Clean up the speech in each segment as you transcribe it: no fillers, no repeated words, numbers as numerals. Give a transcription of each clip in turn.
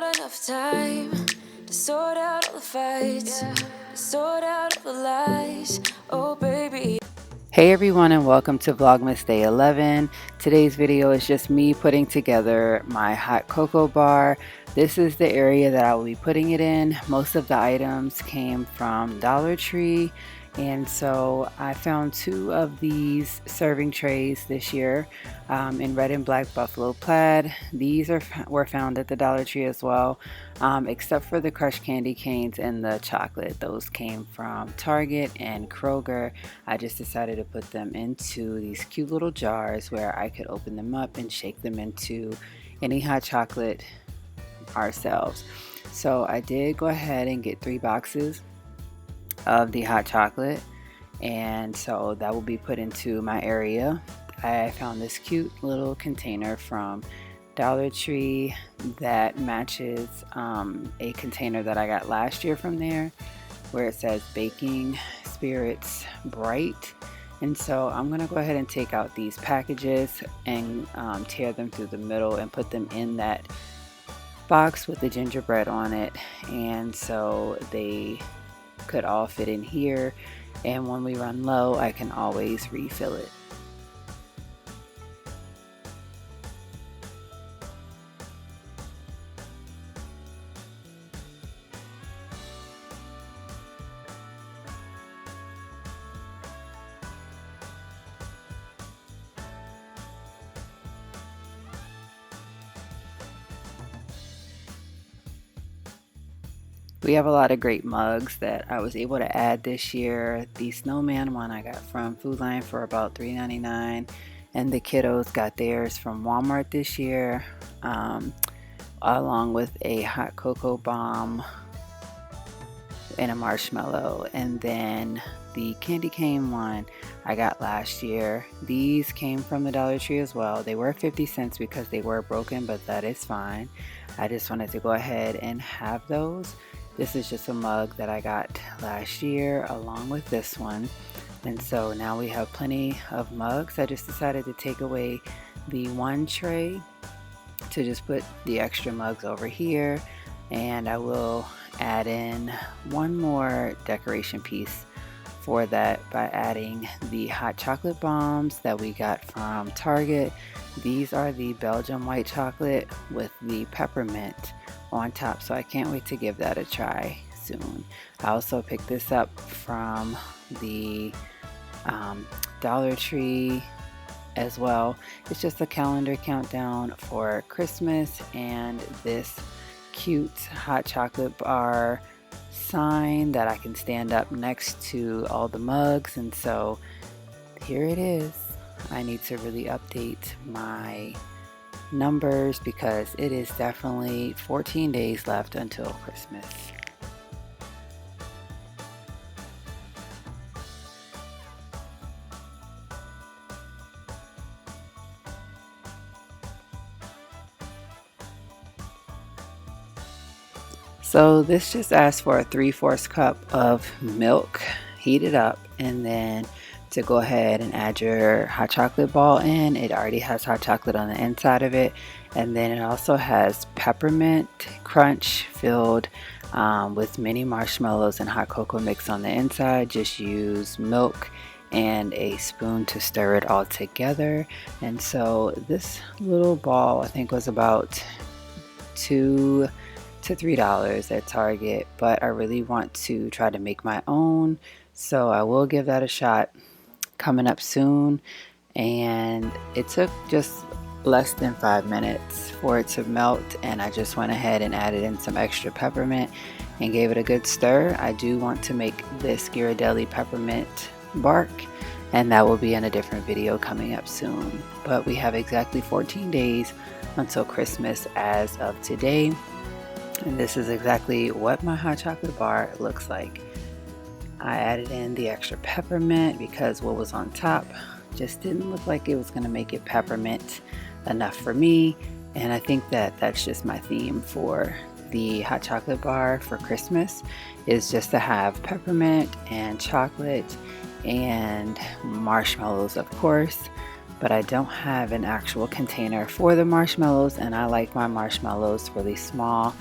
got enough time to sort out all the fights, to sort out all the lies. Oh, baby. Hey everyone, and welcome to Vlogmas Day 11. Today's video is just me putting together my hot cocoa bar. This is the area that I will be putting it in. Most of the items came from Dollar Tree, and so I found two of these serving trays this year in red and black buffalo plaid. These were found at the Dollar Tree as well, except for the crushed candy canes and the chocolate. Those came from Target and Kroger. I just decided to put them into these cute little jars where I could open them up and shake them into any hot chocolate ourselves. So I did go ahead and get 3 boxes of the hot chocolate, and so that will be put into my area. I found this cute little container from Dollar Tree that matches a container that I got last year from there, where it says Baking Spirits Bright. And so I'm gonna go ahead and take out these packages and tear them through the middle and put them in that box with the gingerbread on it, and so they could all fit in here, and when we run low I can always refill it. We have a lot of great mugs that I was able to add this year. The snowman one I got from Food Lion for about $3.99, and the kiddos got theirs from Walmart this year, along with a hot cocoa bomb and a marshmallow. And then the candy cane one I got last year. These came from the Dollar Tree as well. They were 50 cents because they were broken, but that is fine. I just wanted to go ahead and have those. This is just a mug that I got last year along with this one. And so now we have plenty of mugs. I just decided to take away the one tray to just put the extra mugs over here. And I will add in one more decoration piece for that by adding the hot chocolate bombs that we got from Target. These are the Belgian white chocolate with the peppermint on top, so I can't wait to give that a try soon. I also picked this up from the Dollar Tree as well. It's just a calendar countdown for Christmas, and this cute hot chocolate bar sign that I can stand up next to all the mugs, and so here it is. I need to really update my numbers because it is definitely 14 days left until Christmas. So this just asks for a 3/4 cup of milk heated up, and then to go ahead and add your hot chocolate ball in. It already has hot chocolate on the inside of it, and then it also has peppermint crunch filled with mini marshmallows and hot cocoa mix on the inside. Just use milk and a spoon to stir it all together. And so this little ball I think was about $2 to $3 at Target, but I really want to try to make my own, so I will give that a shot coming up soon. And it took just less than 5 minutes for it to melt, and I just went ahead and added in some extra peppermint and gave it a good stir. I do want to make this Ghirardelli peppermint bark, and that will be in a different video coming up soon. But we have exactly 14 days until Christmas as of today, and this is exactly what my hot chocolate bar looks like. I added in the extra peppermint because what was on top just didn't look like it was going to make it peppermint enough for me, and I think that that's just my theme for the hot chocolate bar for Christmas, is just to have peppermint and chocolate and marshmallows, of course. but I don't have an actual container for the marshmallows, and I like my marshmallows really small.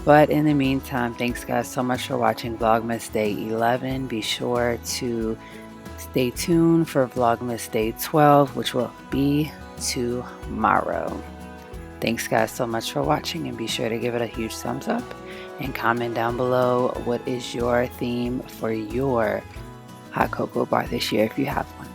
But in the meantime, thanks guys so much for watching Vlogmas Day 11. Be sure to stay tuned for Vlogmas Day 12, which will be tomorrow. Thanks guys so much for watching, and be sure to give it a huge thumbs up and comment down below what is your theme for your hot cocoa bar this year if you have one.